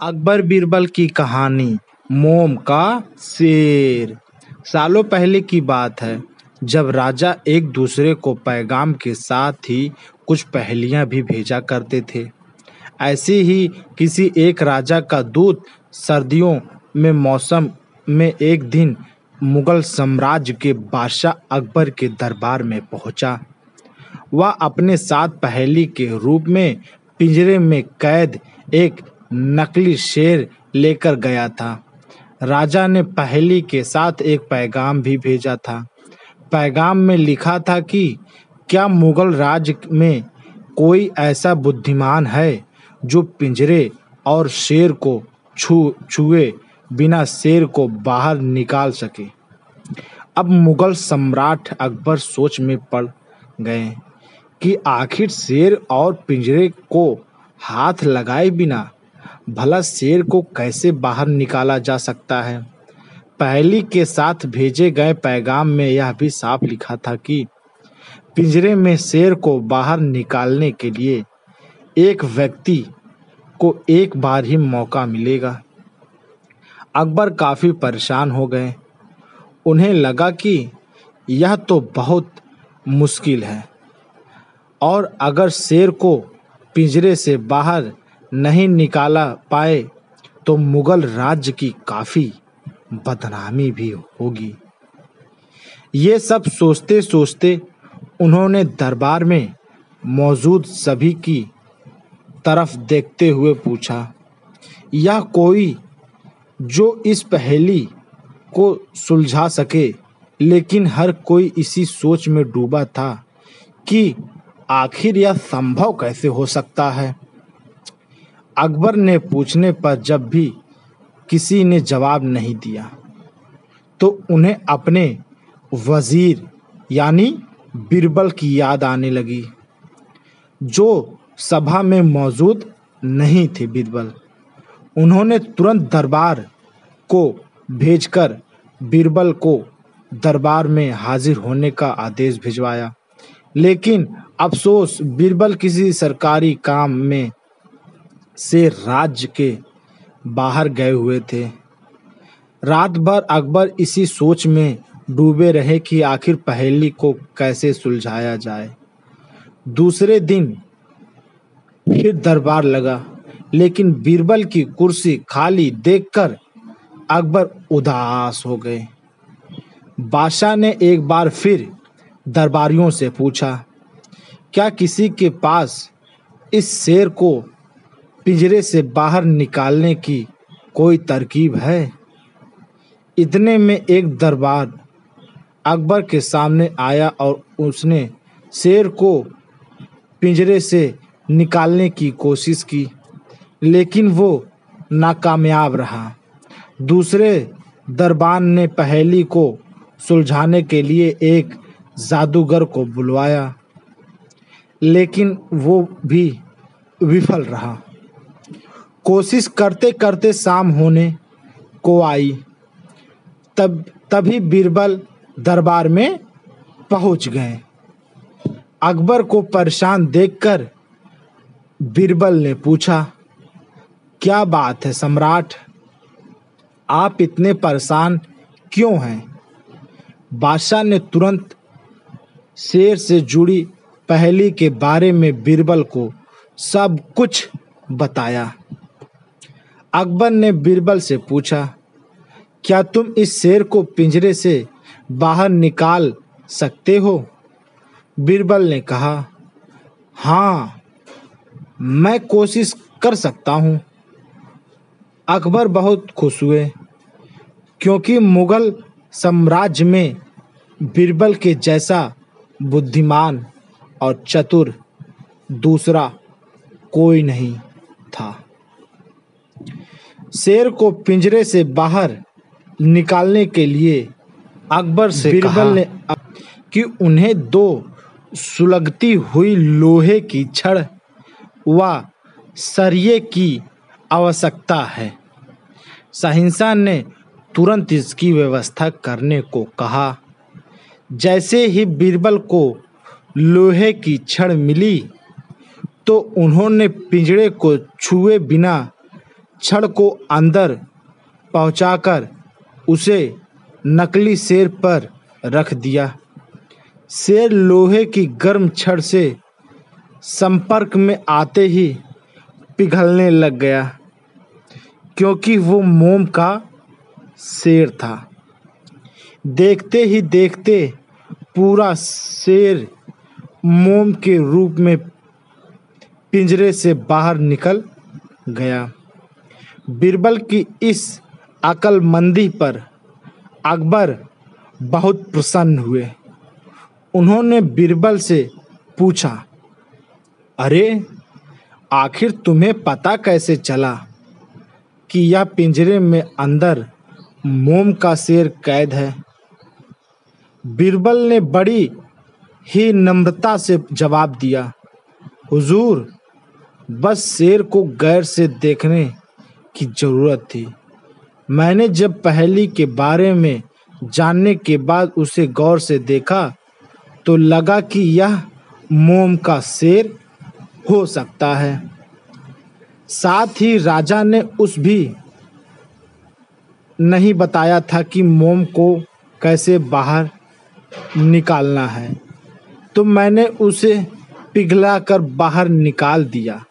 अकबर बीरबल की कहानी। मोम का शेर। सालों पहले की बात है, जब राजा एक दूसरे को पैगाम के साथ ही कुछ पहेलियां भी भेजा करते थे। ऐसे ही किसी एक राजा का दूत सर्दियों में मौसम में एक दिन मुगल साम्राज्य के बादशाह अकबर के दरबार में पहुंचा। वह अपने साथ पहेली के रूप में पिंजरे में कैद एक नकली शेर लेकर गया था। राजा ने पहेली के साथ एक पैगाम भी भेजा था। पैगाम में लिखा था कि क्या मुगल राज्य में कोई ऐसा बुद्धिमान है जो पिंजरे और शेर को छुए बिना शेर को बाहर निकाल सके। अब मुगल सम्राट अकबर सोच में पड़ गए कि आखिर शेर और पिंजरे को हाथ लगाए बिना भला शेर को कैसे बाहर निकाला जा सकता है। पहेली के साथ भेजे गए पैगाम में यह भी साफ लिखा था कि पिंजरे में शेर को बाहर निकालने के लिए एक व्यक्ति को एक बार ही मौका मिलेगा। अकबर काफी परेशान हो गए। उन्हें लगा कि यह तो बहुत मुश्किल है और अगर शेर को पिंजरे से बाहर नहीं निकाला पाए तो मुगल राज्य की काफी बदनामी भी होगी। ये सब सोचते सोचते उन्होंने दरबार में मौजूद सभी की तरफ देखते हुए पूछा, यह कोई जो इस पहेली को सुलझा सके। लेकिन हर कोई इसी सोच में डूबा था कि आखिर यह संभव कैसे हो सकता है। अकबर ने पूछने पर जब भी किसी ने जवाब नहीं दिया तो उन्हें अपने वजीर यानी बीरबल की याद आने लगी, जो सभा में मौजूद नहीं थे। बीरबल उन्होंने तुरंत दरबार को भेजकर बीरबल को दरबार में हाजिर होने का आदेश भिजवाया। लेकिन अफसोस, बीरबल किसी सरकारी काम में से राज्य के बाहर गए हुए थे। रात भर अकबर इसी सोच में डूबे रहे कि आखिर पहेली को कैसे सुलझाया जाए। दूसरे दिन फिर दरबार लगा, लेकिन बीरबल की कुर्सी खाली देखकर अकबर उदास हो गए। बादशाह ने एक बार फिर दरबारियों से पूछा, क्या किसी के पास इस शेर को पिंजरे से बाहर निकालने की कोई तरकीब है। इतने में एक दरबार अकबर के सामने आया और उसने शेर को पिंजरे से निकालने की कोशिश की, लेकिन वो नाकामयाब रहा। दूसरे दरबार ने पहेली को सुलझाने के लिए एक जादूगर को बुलवाया, लेकिन वो भी विफल रहा। कोशिश करते करते शाम होने को आई। तभी बीरबल दरबार में पहुंच गए। अकबर को परेशान देखकर बीरबल ने पूछा, क्या बात है सम्राट, आप इतने परेशान क्यों हैं। बादशाह ने तुरंत शेर से जुड़ी पहेली के बारे में बीरबल को सब कुछ बताया। अकबर ने बीरबल से पूछा, क्या तुम इस शेर को पिंजरे से बाहर निकाल सकते हो। बीरबल ने कहा, हाँ, मैं कोशिश कर सकता हूँ। अकबर बहुत खुश हुए, क्योंकि मुगल साम्राज्य में बीरबल के जैसा बुद्धिमान और चतुर दूसरा कोई नहीं था। शेर को पिंजरे से बाहर निकालने के लिए अकबर से बीरबल ने कि उन्हें दो सुलगती हुई लोहे की छड़ व सरिये की आवश्यकता है। शहंशाह ने तुरंत इसकी व्यवस्था करने को कहा। जैसे ही बीरबल को लोहे की छड़ मिली तो उन्होंने पिंजरे को छुए बिना छड़ को अंदर पहुंचाकर उसे नकली शेर पर रख दिया। शेर लोहे की गर्म छड़ से संपर्क में आते ही पिघलने लग गया, क्योंकि वो मोम का शेर था। देखते ही देखते पूरा शेर मोम के रूप में पिंजरे से बाहर निकल गया। बीरबल की इस अक्लमंदी पर अकबर बहुत प्रसन्न हुए। उन्होंने बीरबल से पूछा, अरे, आखिर तुम्हें पता कैसे चला कि यह पिंजरे में अंदर मोम का शेर कैद है? बीरबल ने बड़ी ही नम्रता से जवाब दिया, हुजूर, बस शेर को गैर से देखने की जरूरत थी। मैंने जब पहेली के बारे में जानने के बाद उसे गौर से देखा तो लगा कि यह मोम का शेर हो सकता है। साथ ही राजा ने उस भी नहीं बताया था कि मोम को कैसे बाहर निकालना है, तो मैंने उसे पिघलाकर बाहर निकाल दिया।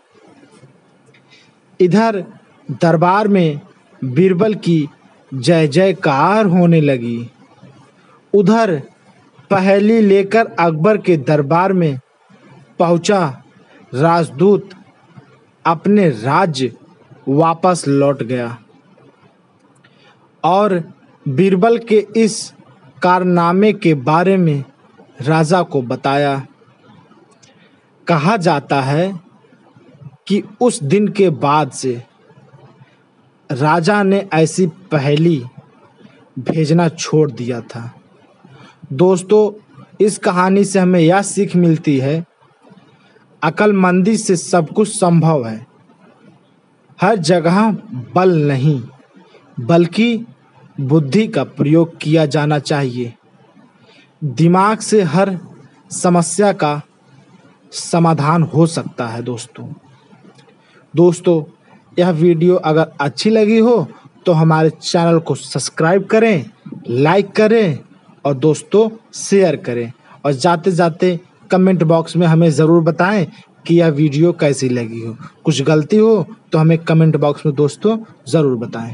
इधर दरबार में बीरबल की जय जयकार होने लगी। उधर पहेली लेकर अकबर के दरबार में पहुंचा राजदूत अपने राज्य वापस लौट गया और बीरबल के इस कारनामे के बारे में राजा को बताया। कहा जाता है कि उस दिन के बाद से राजा ने ऐसी पहेली भेजना छोड़ दिया था। दोस्तों, इस कहानी से हमें यह सीख मिलती है, अक्लमंदी से सब कुछ संभव है। हर जगह बल नहीं बल्कि बुद्धि का प्रयोग किया जाना चाहिए। दिमाग से हर समस्या का समाधान हो सकता है। दोस्तों, यह वीडियो अगर अच्छी लगी हो तो हमारे चैनल को सब्सक्राइब करें, लाइक करें और दोस्तों शेयर करें, और जाते जाते कमेंट बॉक्स में हमें ज़रूर बताएं कि यह वीडियो कैसी लगी हो। कुछ गलती हो तो हमें कमेंट बॉक्स में दोस्तों ज़रूर बताएं।